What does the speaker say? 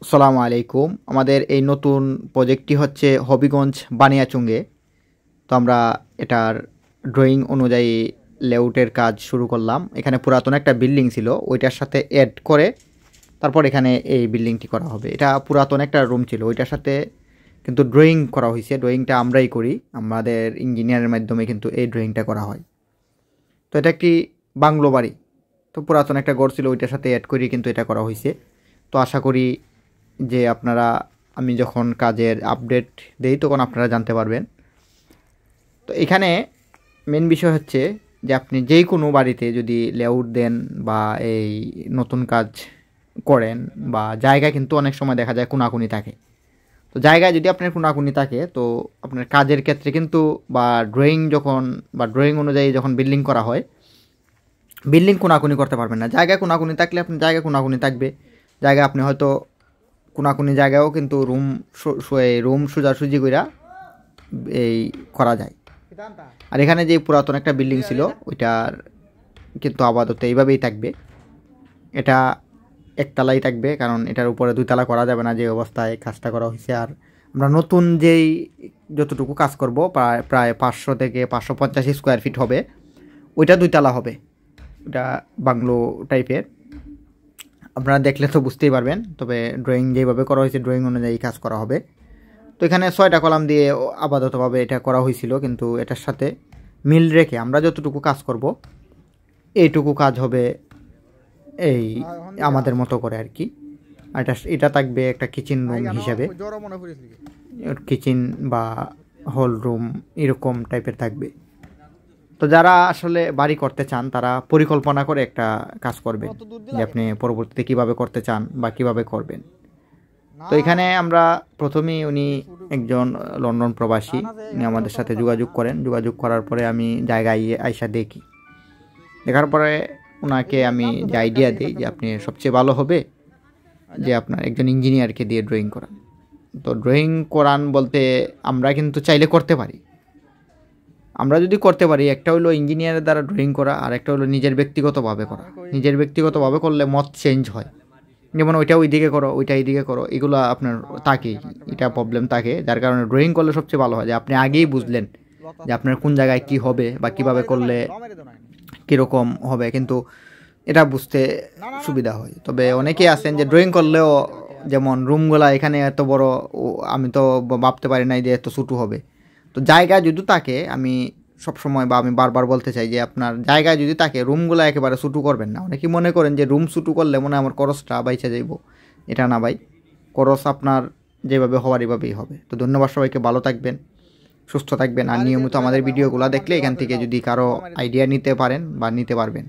আসসালামু আলাইকুম। আমাদের এই নতুন প্রজেক্টটি হচ্ছে হবিগঞ্জ বানিয়াচুঙ্গে। তো আমরা এটার ড্রয়িং অনুযায়ী লেআউটের কাজ শুরু করলাম। এখানে পুরাতন একটা বিল্ডিং ছিল, ওইটার সাথে অ্যাড করে তারপর এখানে এই বিল্ডিংটি করা হবে। এটা পুরাতন একটা রুম ছিল, ওইটার সাথে কিন্তু ড্রয়িং করা হয়েছে। ড্রয়িংটা আমরাই করি, আমাদের ইঞ্জিনিয়ারের মাধ্যমে কিন্তু এই ড্রয়িংটা করা হয়। তো এটা একটি বাংলো বাড়ি, তো পুরাতন একটা ঘর ছিল, ওইটার সাথে অ্যাড করি কিন্তু এটা করা হয়েছে। তো আশা করি যে আপনারা, আমি যখন কাজের আপডেট দেই তখন আপনারা জানতে পারবেন। তো এখানে মেন বিষয় হচ্ছে যে আপনি যেই কোনো বাড়িতে যদি লেআউট দেন বা এই নতুন কাজ করেন, বা জায়গায় কিন্তু অনেক সময় দেখা যায় কোনাকুনি থাকে। তো জায়গায় যদি আপনার কোনাকুনি থাকে, তো আপনার কাজের ক্ষেত্রে কিন্তু বা ড্রয়িং অনুযায়ী যখন বিল্ডিং করা হয়, বিল্ডিং কোনাকুনি করতে পারবেন না। জায়গায় কোনাকুনি থাকলে আপনি জায়গায় কোনাকুনি থাকবে। জায়গায় আপনি হয়তো কোনাকুনি জায়গায়ও কিন্তু রুম সোজাসুজি কইরা এই করা যায়। আর এখানে যে পুরাতন একটা বিল্ডিং ছিল, ওইটার কিন্তু আপাতত এইভাবেই থাকবে। এটা একতলাই থাকবে, কারণ এটার উপরে দুইতলা করা যাবে না যে অবস্থায় কাজটা করা হয়েছে। আর আমরা নতুন যেই যতটুকু কাজ করব, প্রায় 500 থেকে 550 স্কোয়ার ফিট হবে, ওইটা দুইতলা হবে। ওটা বাংলো টাইপের। আপনারা দেখলে তো বুঝতেই পারবেন, তবে ড্রয়িং যেভাবে করা হয়েছে ড্রয়িং অনুযায়ী কাজ করা হবে। তো এখানে 6টা কলাম দিয়ে আপাততভাবে এটা করা হয়েছিল, কিন্তু এটার সাথে মিল রেখে আমরা যতটুকু কাজ করব এইটুকু কাজ হবে এই আমাদের মতো করে আর কি। আর এটা থাকবে একটা কিচেন রুম হিসাবে, কিচেন বা হল রুম এরকম টাইপের থাকবে। তো যারা আসলে বাড়ি করতে চান তারা পরিকল্পনা করে একটা কাজ করবেন যে আপনি পরবর্তীতে কিভাবে করতে চান বা কিভাবে করবেন। তো এখানে আমরা প্রথমেই, উনি একজন লন্ডন প্রবাসী, উনি আমাদের সাথে যোগাযোগ করেন। যোগাযোগ করার পরে আমি জায়গায় আইসা দেখার পরে ওনাকে আমি যে আইডিয়া দিই যে আপনি সবচেয়ে ভালো হবে যে আপনার একজন ইঞ্জিনিয়ারকে দিয়ে ড্রয়িং করান। তো ড্রয়িং করান বলতে আমরা কিন্তু চাইলে করতে পারি। আমরা যদি করতে পারি, একটা হলো ইঞ্জিনিয়ারের দ্বারা ড্রয়িং করা, আর একটা হলো নিজের ব্যক্তিগতভাবে করা। নিজের ব্যক্তিগতভাবে করলে মত চেঞ্জ হয়, যেমন ওইটা ওইদিকে করো, ওইটা এইদিকে করো, এগুলো আপনার থাকেই, এটা প্রবলেম থাকে। যার কারণে ড্রয়িং করলে সবচেয়ে ভালো হয় যে আপনি আগেই বুঝলেন যে আপনার কোন জায়গায় কি হবে বা কিভাবে করলে কীরকম হবে, কিন্তু এটা বুঝতে সুবিধা হয়। তবে অনেকেই আছেন যে ড্রয়িং করলেও, যেমন রুমগুলা এখানে এত বড়, আমি তো ভাবতে পারি নাই যে এত ছোটো হবে। তো জায়গা যদি থাকে, আমি সবসময় বা আমি বারবার বলতে চাই যে আপনার জায়গায় যদি থাকে রুমগুলো একেবারে ছোটো করবেন না। অনেকেই মনে করেন যে রুম ছোটো করলে মনে হয় আমার খরচটা বাইচা যাইব। এটা না ভাই, খরচ আপনার যেভাবে হওয়ার এভাবেই হবে। তো ধন্যবাদ সবাইকে, ভালো থাকবেন, সুস্থ থাকবেন। আর নিয়মিত আমাদের ভিডিওগুলো দেখলে এখান থেকে যদি কারো আইডিয়া নিতে পারেন বা নিতে পারবেন।